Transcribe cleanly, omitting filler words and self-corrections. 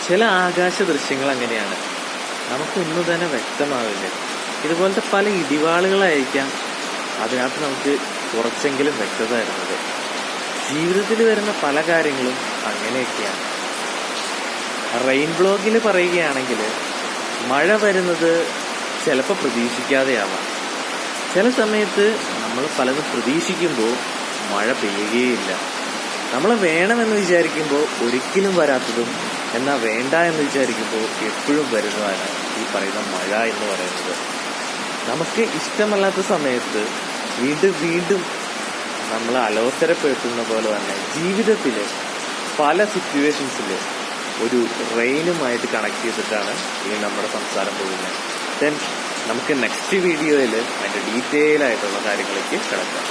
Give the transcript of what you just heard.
ചില ആകാശ ദൃശ്യങ്ങൾ അങ്ങനെയാണ്, നമുക്കൊന്നും തന്നെ വ്യക്തമാവില്ല. ഇതുപോലത്തെ പല ഇടിവാളുകളായിരിക്കാം അതിനകത്ത് നമുക്ക് കുറച്ചെങ്കിലും വ്യക്തത വരുന്നത്. ജീവിതത്തിൽ വരുന്ന പല കാര്യങ്ങളും അങ്ങനെയൊക്കെയാണ്. റെയിൻ ബ്ലോഗിൽ പറയുകയാണെങ്കിൽ മഴ വരുന്നത് ചിലപ്പോൾ പ്രതീക്ഷിക്കാതെയാവാം. ചില സമയത്ത് നമ്മൾ പലതും പ്രതീക്ഷിക്കുമ്പോൾ മഴ പെയ്യുകയില്ല. നമ്മൾ വേണമെന്ന് വിചാരിക്കുമ്പോൾ ഒരിക്കലും വരാത്തതും, എന്നാൽ വേണ്ട എന്ന് വിചാരിക്കുമ്പോൾ എപ്പോഴും വരുന്നതാണ് ഈ പറയുന്ന മഴ എന്ന് പറയുന്നത്. നമുക്ക് ഇഷ്ടമല്ലാത്ത സമയത്ത് വീണ്ടും വീണ്ടും നമ്മൾ അലോസരപ്പെടുത്തുന്ന പോലെ തന്നെ ജീവിതത്തിൽ പല സിറ്റുവേഷൻസിൽ ഒരു റെയിനുമായിട്ട് കണക്ട് ചെയ്തിട്ടാണ് ഈ നമ്മുടെ സംസാരം പോകുന്നത്. ദെൻ നമുക്ക് നെക്സ്റ്റ് വീഡിയോയിൽ അതിൻ്റെ ഡീറ്റെയിൽ ആയിട്ടുള്ള കാര്യങ്ങളിലേക്ക് കിടക്കാം.